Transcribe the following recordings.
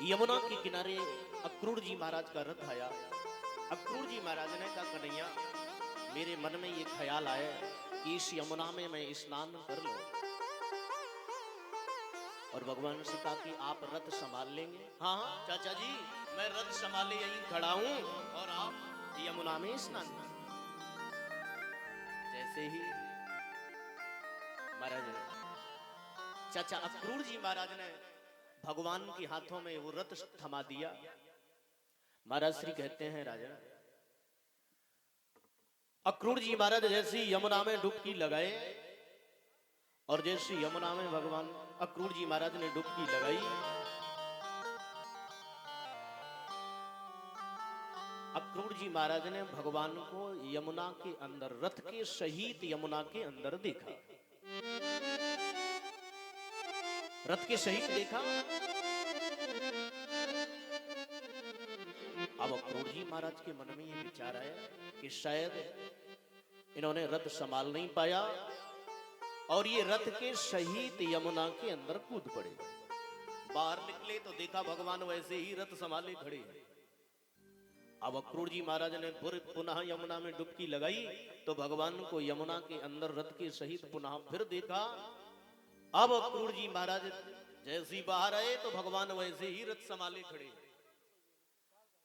यमुना के किनारे अक्रूर जी महाराज का रथ आया। अक्रूर जी महाराज ने कहा, कन्हैया मेरे मन में ये ख्याल आया कि इस यमुना में मैं स्नान कर लूं। और भगवान से कहा कि आप रथ संभाल लेंगे। हाँ हाँ चाचा जी, मैं रथ संभाले यहीं खड़ा हूं और आप यमुना में स्नान करें। जैसे ही महाराज चाचा अक्रूर जी महाराज ने भगवान के हाथों में वो रथ थमा दिया। महाराज श्री कहते हैं, राजा अक्रूर जी महाराज जैसी यमुना में डुबकी लगाए और जैसी यमुना में भगवान अक्रूर जी महाराज ने डुबकी लगाई, अक्रूर जी महाराज ने भगवान को यमुना के अंदर, रथ के सहित यमुना के अंदर देखा। रथ के सहित देखा। अब अक्रूर जी महाराज के मन में ये विचार आया कि शायद इन्होंने रथ संभाल नहीं पाया और ये रथ के सहित यमुना के अंदर कूद पड़े। बाहर निकले तो देखा भगवान वैसे ही रथ संभाले खड़े हैं। अब अक्रूर जी महाराज ने पुनः यमुना में डुबकी लगाई तो भगवान को यमुना के अंदर रथ के सहित पुनः फिर देखा। अब अक्रूर जी महाराज जैसे ही बाहर आए तो भगवान वैसे ही रथ संभाले खड़े।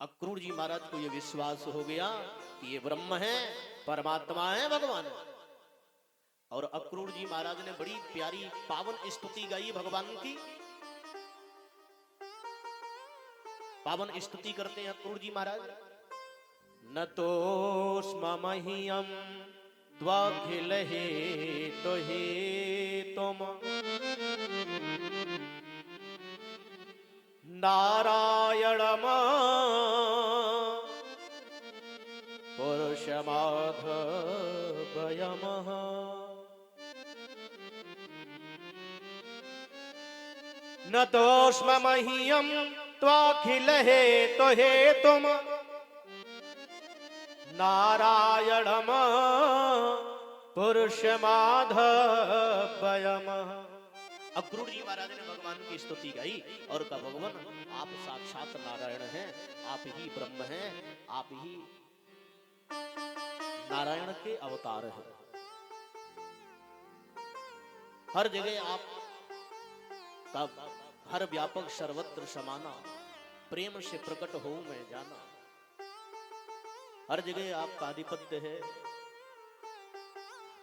अक्रूर जी महाराज को यह विश्वास हो गया कि ये ब्रह्म है, परमात्मा है, भगवान है। और अक्रूर जी महाराज ने बड़ी प्यारी पावन स्तुति गाई भगवान की। पावन स्तुति करते हैं अक्रूर जी महाराज। न तो स्म मह्यम त्वाखिल हेतु हेतुम नारायणम पुरुषमाधवयमः। न तो स्म मह्यम त्वाखिल हेतु हेतुम नारायणम पुरुषमाधवयमः। अक्रूर जी महाराज ने भगवान की स्तुति गाई और कहा, भगवान आप साक्षात नारायण हैं, आप ही ब्रह्म हैं, आप ही नारायण के अवतार हैं। हर जगह आप का हर व्यापक सर्वत्र समाना, प्रेम से प्रकट हो मैं जाना। हर जगह आपका आधिपत्य है।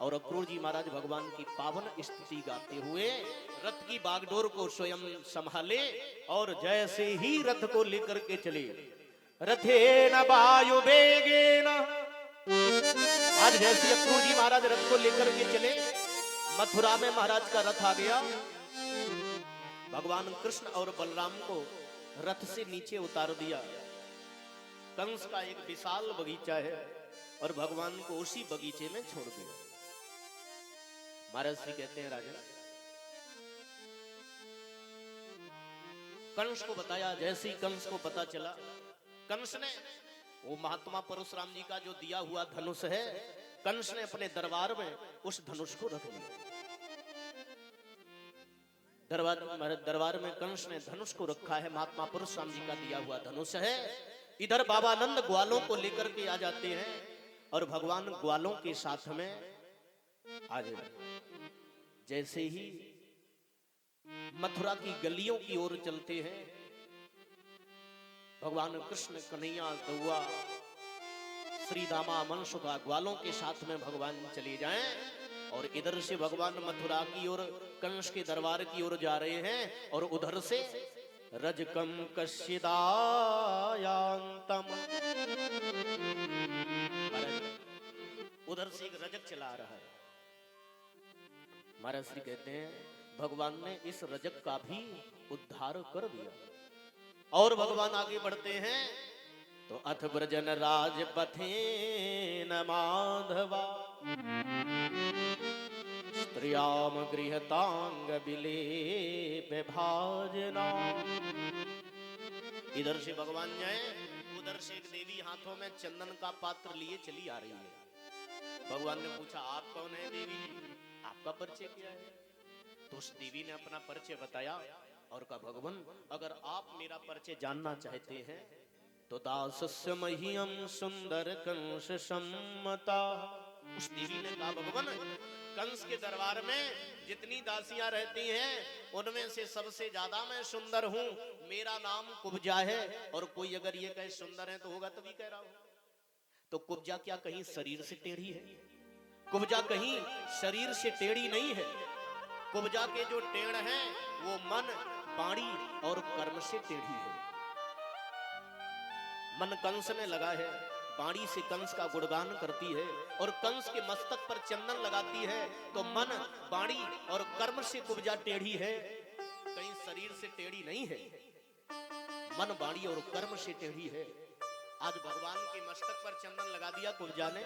और अक्रूर जी महाराज भगवान की पावन स्तुति गाते हुए रथ की बागडोर को स्वयं संभाले और जैसे ही रथ को लेकर के चले, रथेन वायु वेगेन। आज जैसे अक्रूर जी महाराज रथ को लेकर के चले, मथुरा में महाराज का रथ आ गया। भगवान कृष्ण और बलराम को रथ से नीचे उतार दिया। कंस का एक विशाल बगीचा है और भगवान को उसी बगीचे में छोड़ दिया। महाराज श्री कहते हैं, राजा कंस को बताया। जैसे ही कंस को पता चला, कंस ने वो महात्मा परशुराम जी का जो दिया हुआ धनुष है, कंस ने अपने दरबार में उस धनुष को रख लिया। दरबार में कंस ने धनुष को रखा है, महात्मा परशुराम जी का दिया हुआ धनुष है। इधर बाबानंद ग्वालों को लेकर के आ जाते हैं और भगवान ग्वालों के साथ में आ जाते। जैसे ही मथुरा की गलियों की ओर चलते हैं, भगवान कृष्ण कन्हैया गौआ श्री दामा मनसुखा ग्वालों के साथ में भगवान चले जाएं और इधर से भगवान मथुरा की ओर कंस के दरबार की ओर जा रहे हैं और उधर से रजकम कश्यदायांतम, उधर से एक रजक चला आ रहा है। महाराज श्री कहते हैं, भगवान ने इस रजक का भी उद्धार कर दिया। और भगवान आगे बढ़ते हैं तो अथ ब्रजन राजपथेन माधवा स्त्रियाम गृहतांग विलेप भाजना। इधर से भगवान जाए, उधर से एक देवी हाथों में चंदन का पात्र लिए चली आ रही है। भगवान ने पूछा, आप कौन है देवी, आपका परिचय क्या है? तो उस देवी ने अपना परिचय बताया और कहा भगवान अगर आप मेरा परिचय जानना चाहते हैं तो दासस्य मह्यम सुंदर कंस सम्मता। उस देवी ने कहा भगवान कंस के दरबार में जितनी दासियां रहती हैं उनमें से सबसे ज्यादा मैं सुंदर हूं, मेरा नाम कुब्जा है। और कोई अगर ये कहे सुंदर है तो होगा तभी कह रहा हूं। तो कुब्जा क्या कहीं शरीर से टेढ़ी है? कुब्जा कहीं शरीर से टेढ़ी नहीं है। कुब्जा के जो टेढ़ हैं वो मन, वाणी और कर्म से टेढ़ी है। मन कंस में लगा है, वाणी से कंस का गुणगान करती है और कंस के मस्तक पर चंदन लगाती है। तो मन, वाणी और कर्म से कुब्जा टेढ़ी है, कहीं शरीर से टेढ़ी नहीं है। मन, वाणी और कर्म से टेढ़ी है। आज भगवान के मस्तक पर चंदन लगा दिया कुब्जा ने।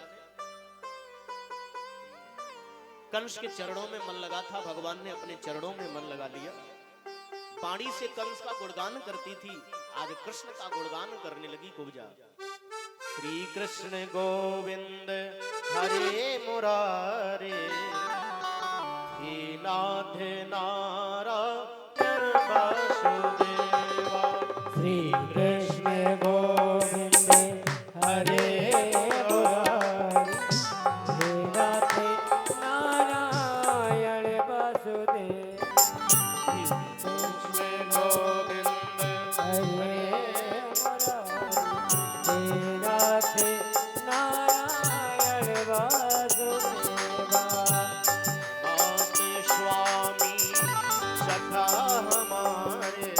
कंस के चरणों में मन लगा था, भगवान ने अपने चरणों में मन लगा लिया। वाणी से कंस का गुणगान करती थी, आज कृष्ण का गुणगान करने लगी कुब्जा। श्री कृष्ण गोविंद हरे मुरारे, हे नाथ नारायण वासुदेवा। श्री कृष्ण गोविंद हरे मुरारी, हे नाथ नारायण वासुदेव। कृष्ण गोविंद हरे मुरारी, हे नाथ नारायण वासुदेवा। नाथ स्वामी सखा हमारे,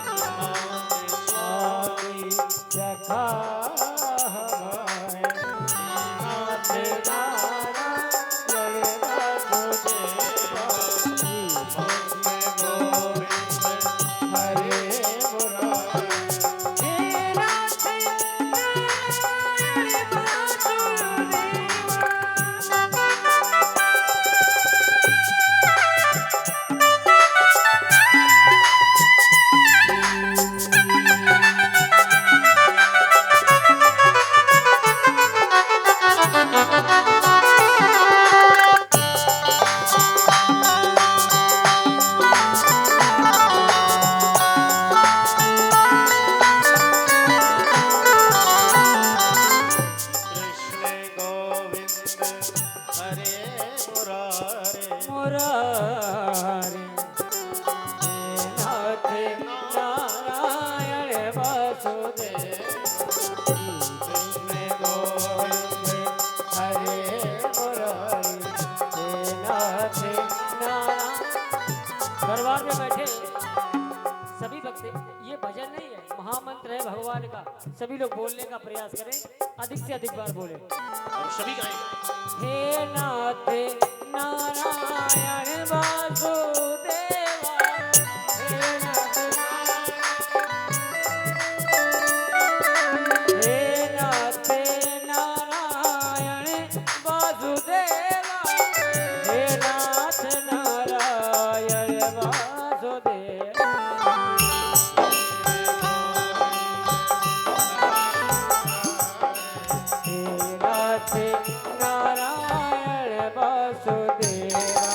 नाथ स्वामी सखा हमारे, नाथ नारायण वासुदेवा। हरे मुरारी, हे नाथ नारायण वासुदेवा। कृष्ण गोविंद हरे मुरारे, मुरारी, हे नाथ नारायण वासुदेव। कृष्ण गोविंद हरे मुरारी, हे नाथ नारायण। दरबार में बैठे सभी भक्त, ये भजन नहीं है, महामंत्र है भगवान का। सभी लोग बोलने का प्रयास करें, अधिक से अधिक बार बोले। और सभी गाएं। हे नाथ नारायण वासुदेवा, हे नाथ हे नाथ नारायण वासुदेवा, हे नाथ नारायण वासुदेवा। हे नाथ नारायण वासुदेवा।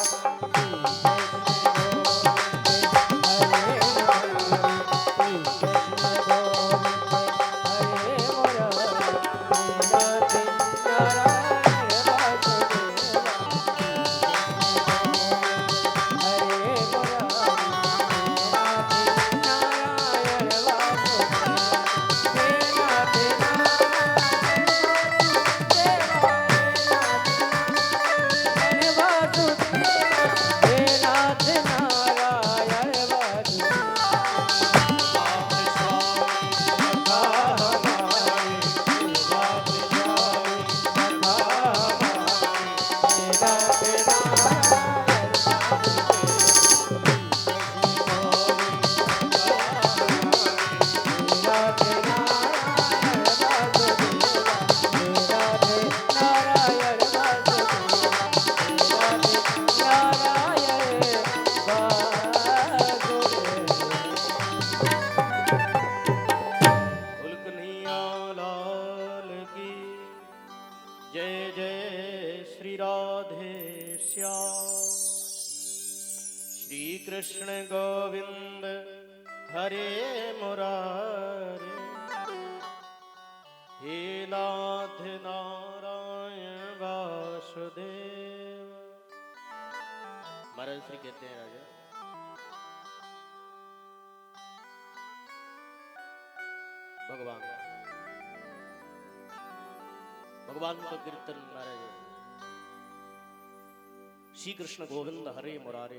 मुरारे हे नाथ नारायण वासुदेव। महाराज श्री कहते हैं राजा भगवान का कीर्तन महाराज श्री कृष्ण गोविंद हरे मुरारे।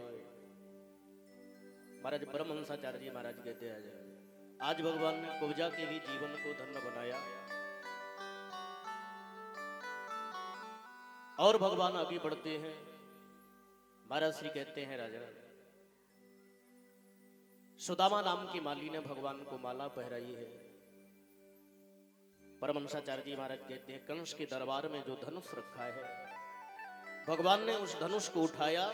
महाराज परमहंसाचार्य जी महाराज कहते हैं आज भगवान ने कुब्जा के भी जीवन को धन्य बनाया और भगवान आगे बढ़ते हैं। महाराज श्री कहते हैं राजा सुदामा नाम की माली ने भगवान को माला पहराई है। परमहंसाचार्य जी महाराज कहते हैं कंस के दरबार में जो धनुष रखा है भगवान ने उस धनुष को उठाया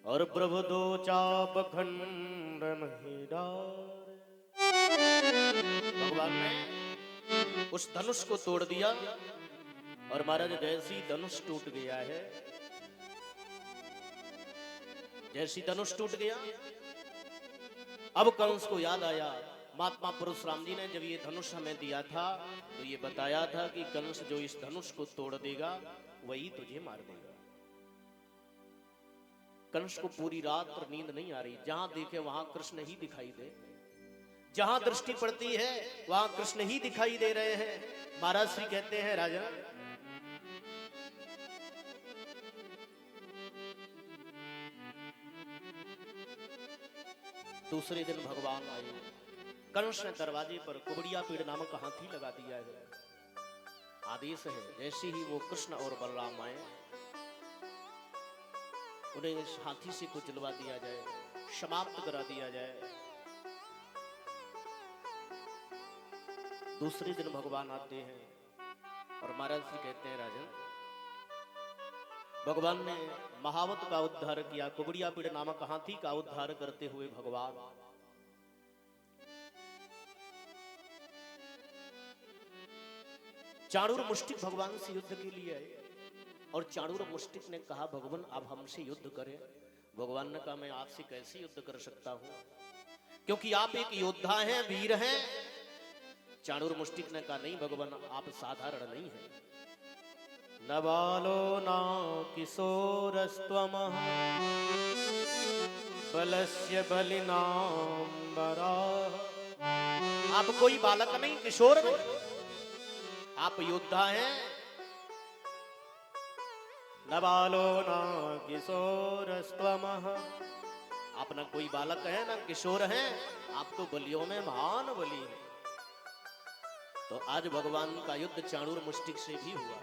और प्रभु दो चाप खंडन ही डारे। भगवान ने उस धनुष को तोड़ दिया और महाराज जैसी धनुष टूट गया है, जैसी धनुष टूट गया अब कंस को याद आया महात्मा परशुराम जी ने जब ये धनुष हमें दिया था तो ये बताया था कि कंस जो इस धनुष को तोड़ देगा वही तुझे मार देगा। कंस को पूरी रात पर नींद नहीं आ रही, जहां देखे वहां कृष्ण ही दिखाई दे, जहां दृष्टि पड़ती है वहां कृष्ण ही दिखाई दे रहे हैं। महाराज श्री कहते हैं राजा दूसरे दिन भगवान आए, कंस ने दरवाजे पर कुबड़िया पेड़ नामक हाथी लगा दिया है। आदेश है जैसे ही वो कृष्ण और बलराम आए उन्हें इस हाथी से कुछ जलवा दिया जाए, समाप्त करा दिया जाए। दूसरे दिन भगवान आते हैं और महाराज जी कहते हैं राजन भगवान ने महावत का उद्धार किया, कुबड़िया पेड़ नामक हाथी का उद्धार करते हुए भगवान चाणूर मुष्टिक भगवान से युद्ध के लिए आए और चाणूर मुष्टिक ने कहा भगवान आप हमसे युद्ध करें। भगवान ने कहा मैं आपसे कैसे युद्ध कर सकता हूं क्योंकि आप एक योद्धा हैं, वीर हैं। चाणूर मुष्टिक ने कहा नहीं भगवान आप साधारण नहीं हैं। न बालो न किशोरस्त्वमः बलस्य बलिनाम्बरः। आप कोई बालक नहीं, किशोर नहीं, आप योद्धा हैं। न बालो न किशोरस्त्वमः, आप न कोई बालक है न किशोर हैं, आप तो बलियों में महान बली हैं। तो आज भगवान का युद्ध चाणूर मुष्टिक से भी हुआ।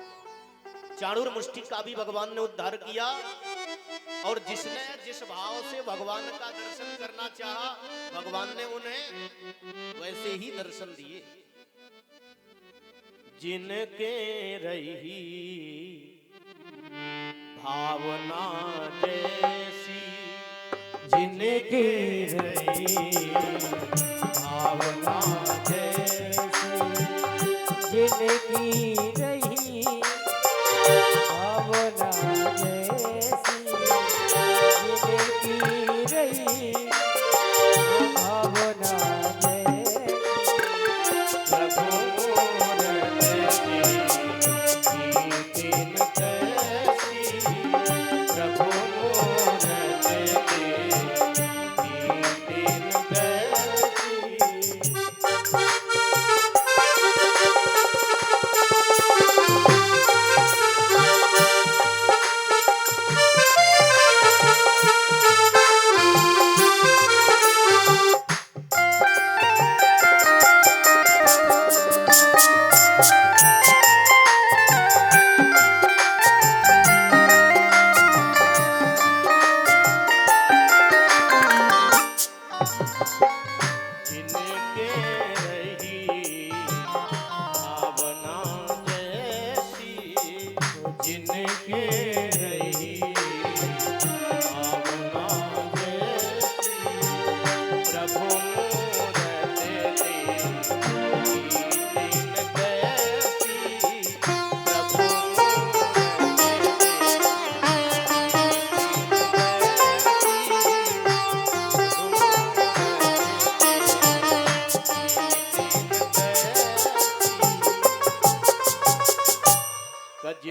चाणूर मुष्टिक का भी भगवान ने उद्धार किया और जिसने जिस भाव से भगवान का दर्शन करना चाहा भगवान ने उन्हें वैसे ही दर्शन दिए। जिनके रही भावना जैसी, जिनके रही भावना जैसी, जिनकी रही भावना जैसी, जिनकी रही भावना जैसी, प्रभु प्रभु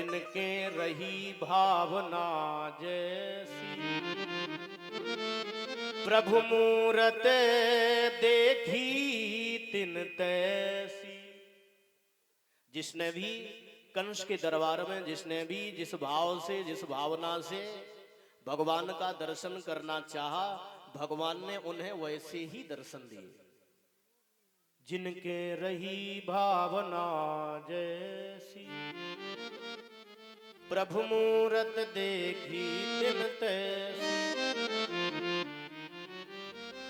जिनके रही भावना जैसी, प्रभु मूरत देखी तिन तैसी। जिसने भी कंस के दरबार में, जिसने भी जिस भाव से, जिस भावना से भगवान का दर्शन करना चाहा, भगवान ने उन्हें वैसे ही दर्शन दिए। जिनके रही भावना जैसी, प्रभु मूरत देखी तिन तैसी।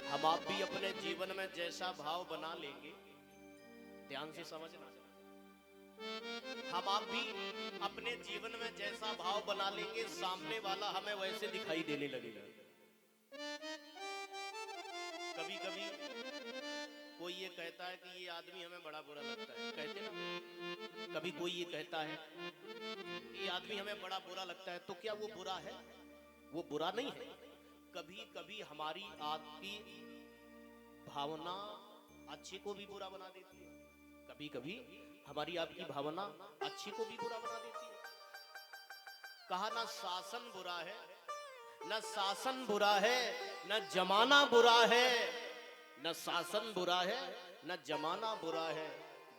हम आप भी अपने जीवन में जैसा भाव बना लेंगे, ध्यान से समझना, हम आप भी अपने जीवन में जैसा भाव बना लेंगे, सामने वाला हमें वैसे दिखाई देने लगेगा। कभी कभी कोई ये कहता है कि ये आदमी हमें बड़ा बुरा लगता है, कहते ना, कभी कोई ये कहता है कि ये आदमी हमें बड़ा बुरा लगता है, तो क्या वो बुरा है? वो बुरा नहीं है। कभी कभी हमारी आपकी भावना अच्छे को भी बुरा बना देती है, कभी कभी हमारी आपकी भावना अच्छे को भी बुरा बना देती है। कहा ना शासन बुरा है, न शासन बुरा है, न जमाना बुरा है, न शासन बुरा है, न जमाना बुरा है,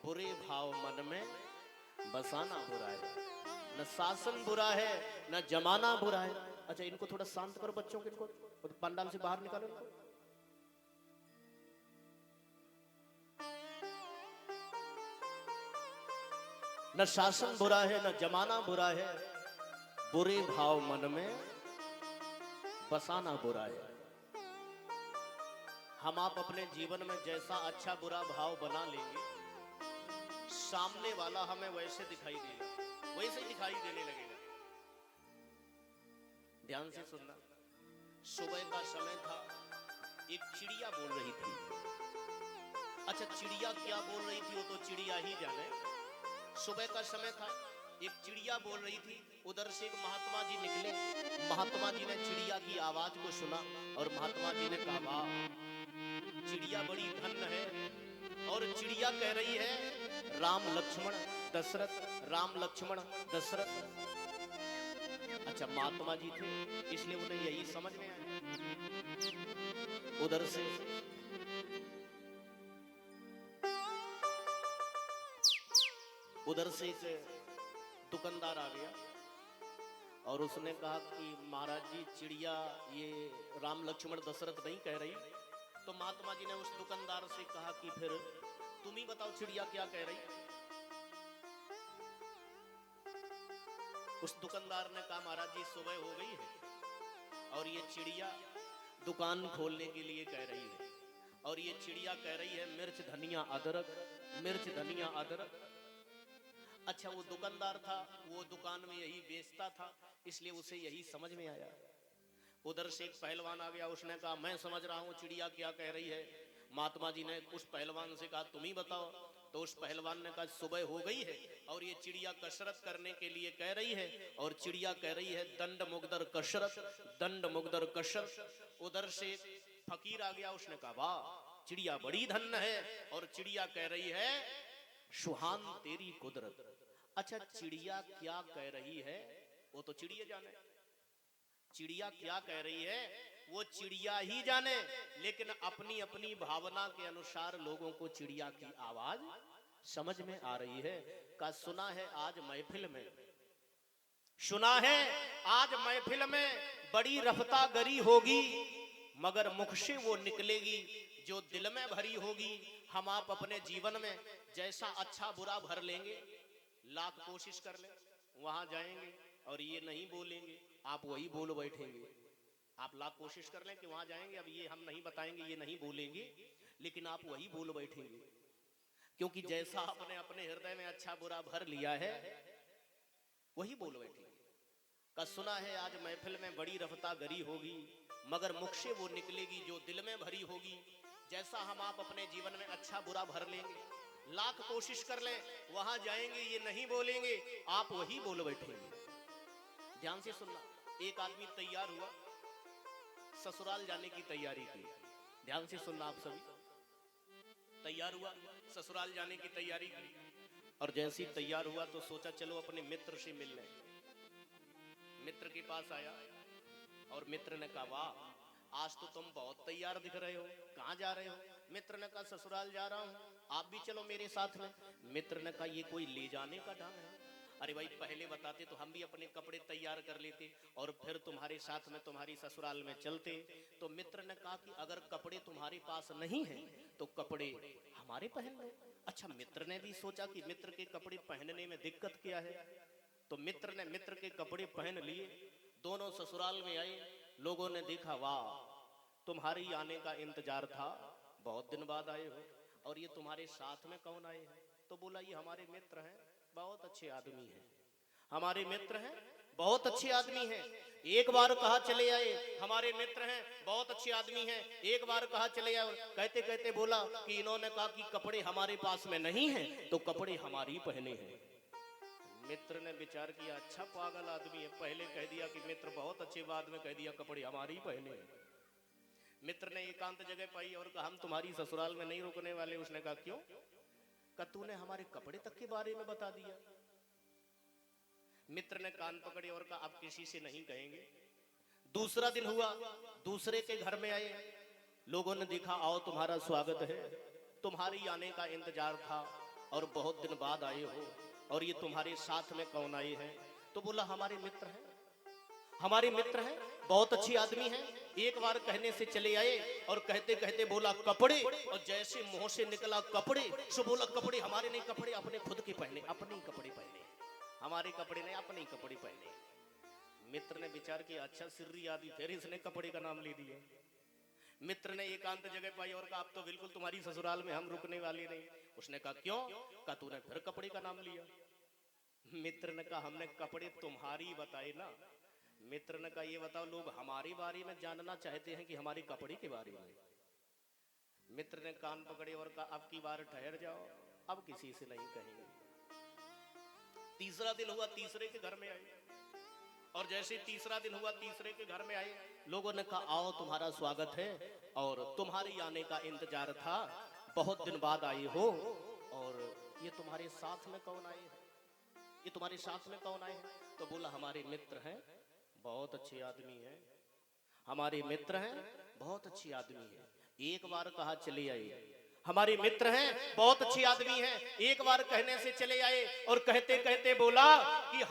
बुरे भाव मन में बसाना बुरा है। न शासन बुरा है, न जमाना बुरा है। अच्छा, इनको थोड़ा शांत करो बच्चों के, इनको पंडाल से बाहर निकालो इनको। न शासन बुरा है, न जमाना बुरा है, बुरे भाव मन में बसाना बुरा है। हम आप अपने जीवन में जैसा अच्छा बुरा भाव बना लेंगे, सामने वाला हमें वैसे दिखाई देगा, वैसे दिखाई देने लगेगा। ध्यान से सुनना, सुबह का समय था, एक चिड़िया बोल रही थी। अच्छा, चिड़िया क्या बोल रही थी वो तो चिड़िया ही जाने। सुबह का समय था, एक चिड़िया बोल रही थी, उधर से एक महात्मा जी निकले। महात्मा जी ने चिड़िया की आवाज को सुना और महात्मा जी ने कहा, वाह, चिड़िया बड़ी धन्य है। और चिड़िया कह रही है, राम लक्ष्मण दशरथ, राम लक्ष्मण दशरथ। अच्छा, महात्मा जी थे इसलिए उन्हें यही समझ में आया। उधर से एक दुकानदार आ गया और उसने कहा कि महाराज जी, चिड़िया ये राम लक्ष्मण दशरथ नहीं कह रही। तो महात्मा जी ने उस दुकानदार से कहा कि फिर तुम ही बताओ चिड़िया क्या कह रही। उस दुकानदार ने कहा, महाराज जी सुबह हो गई है और ये चिड़िया दुकान खोलने के लिए कह रही है, और ये चिड़िया कह रही है मिर्च धनिया अदरक, मिर्च धनिया अदरक। अच्छा, वो दुकानदार था, वो दुकान में यही बेचता था, इसलिए उसे यही समझ में आया। उधर से एक पहलवान आ गया, उसने कहा, मैं समझ रहा हूँ चिड़िया क्या कह रही है। महात्मा जी ने उस पहलवान से कहा, तुम ही बताओ। तो उस पहलवान ने कहा, सुबह हो गई है और ये चिड़िया कसरत करने के लिए कह रही है, और चिड़िया कह रही है दंड मुगदर कसरत, दंड मुगदर कसरत। उधर से फकीर आ गया, उसने कहा, वाह, चिड़िया बड़ी धन्य है, और चिड़िया कह रही है सुहान तेरी कुदरत। अच्छा, चिड़िया क्या कह रही है वो तो चिड़िया जाने, चिड़िया क्या कह रही है वो चिड़िया ही जाने, लेकिन अपनी अपनी भावना के अनुसार लोगों को चिड़िया की आवाज समझ में आ रही है। का सुना है आज महफिल में, सुना है आज महफिल में बड़ी रफ्ता गरी होगी, मगर मुख से वो निकलेगी जो दिल में भरी होगी। हम आप अपने जीवन में जैसा अच्छा बुरा भर लेंगे, लाख कोशिश कर ले, वहां जाएंगे और ये नहीं बोलेंगे, आप वही बोल बैठेंगे। आप लाख कोशिश कर लें कि वहां जाएंगे, अब ये हम नहीं बताएंगे, ये नहीं बोलेंगे, लेकिन आप वही बोल बैठेंगे, क्योंकि जैसा आपने अपने हृदय में अच्छा बुरा भर लिया है वही बोल बैठेंगे। का सुना है आज महफिल में बड़ी रफ्ता गरी होगी, मगर मुख से वो निकलेगी जो दिल में भरी होगी। जैसा हम आप अपने जीवन में अच्छा बुरा भर लेंगे, लाख कोशिश कर लें, वहां जाएंगे ये नहीं बोलेंगे, आप वही बोल बैठेंगे। ध्यान से सुनना, एक आदमी तैयार हुआ, ससुराल जाने की तैयारी की। ध्यान से सुनना, आप सभी, तैयार हुआ, ससुराल जाने की तैयारी की। और जैसे ही तैयार हुआ तो सोचा चलो अपने मित्र से मिल लें। मित्र के पास आया और मित्र ने कहा वाह आज तो तुम बहुत तैयार दिख रहे हो, कहाँ जा रहे हो? मित्र ने कहा ससुराल जा रहा हूँ, आप भी चलो मेरे साथ में। मित्र ने कहा ये कोई ले जाने का ढंग है? अरे भाई पहले बताते तो हम भी अपने कपड़े तैयार कर लेते और फिर तुम्हारे साथ में तुम्हारी ससुराल में चलते। तो मित्र ने कहा कि अगर कपड़े तुम्हारे पास नहीं हैं तो कपड़े हमारे पहन लो। अच्छा मित्र ने भी सोचा कि मित्र के कपड़े पहनने में दिक्कत क्या है, तो मित्र ने मित्र के कपड़े पहन लिए। दोनों ससुराल में आए, लोगों ने देखा वाह तुम्हारी आने का इंतजार था, बहुत दिन बाद आए हो, और ये तुम्हारे साथ में कौन आए हैं? तो बोला ये हमारे मित्र हैं, बहुत अच्छे आदमी हैं, हमारे मित्र हैं, बहुत अच्छे आदमी हैं। एक बार कहा चले आए हमारे मित्र हैं, बहुत अच्छे आदमी हैं, एक बार कहा चले आए। कहते कहते बोला कि इन्होंने कहा कि कपड़े हमारे पास में नहीं हैं तो कपड़े हमारी पहने हैं। मित्र ने विचार किया अच्छा पागल आदमी है, पहले कह दिया कि मित्र बहुत अच्छे, बाद में कह दिया कपड़े हमारी पहने हैं। मित्र ने एकांत जगह पाई और कहा हम तुम्हारी ससुराल में नहीं रुकने वाले। उसने कहा क्यों? कहा तूने हमारे कपड़े तक के बारे में बता दिया। मित्र ने कान पकड़े और कहा अब किसी से नहीं कहेंगे। दूसरा दिन हुआ, दूसरे के घर में आए, लोगों ने देखा आओ तुम्हारा स्वागत है, तुम्हारी आने का इंतजार था और बहुत दिन बाद आए हो, और ये तुम्हारे साथ में कौन आए हैं? तो बोला हमारे मित्र हैं, हमारे मित्र हैं, बहुत अच्छे आदमी हैं। एक बार कहने से चले आए और कहते कहते बोला कपड़े, और जैसे मुंह से निकला कपड़े सो बोला कपड़े हमारे नहीं, कपड़े अपने खुद के पहने, अपने ही कपड़े पहने, हमारे कपड़े नहीं अपने ही कपड़े पहने। मित्र ने विचार किया अच्छा सिर्री आदि, फिर इसने कपड़े का नाम ले दिया। मित्र ने एकांत जगह पाई और कहा अब तो बिल्कुल तुम्हारी ससुराल में हम रुकने वाले नहीं। उसने कहा क्यों? कहा तूने फिर कपड़े का नाम लिया। मित्र ने कहा हमने कपड़े तुम्हारी बताए ना। मित्र ने कहा ये बताओ लोग हमारे बारे में जानना चाहते हैं कि हमारे कपड़े के बारे में? मित्र ने कान पकड़े और कहा अब की बार ठहर जाओ, अब किसी से नहीं कहेंगे। तीसरा दिन हुआ, तीसरे के घर में आए, और जैसे तीसरा दिन हुआ तीसरे के घर में आए, लोगों ने कहा आओ तुम्हारा स्वागत है और तुम्हारी आने का इंतजार था, बहुत दिन बाद आए हो, और ये तुम्हारे साथ में कौन आए हैं? ये तुम्हारे साथ में कौन आए हैं? तो बोला हमारे मित्र हैं, बहुत अच्छे आदमी हैं, हमारे मित्र हैं, बहुत अच्छे आदमी हैं। एक बार कहा चले आए हमारे मित्र हैं, बहुत अच्छे आदमी हैं, एक बार कहने से चले आए और कहते कहते बोला कि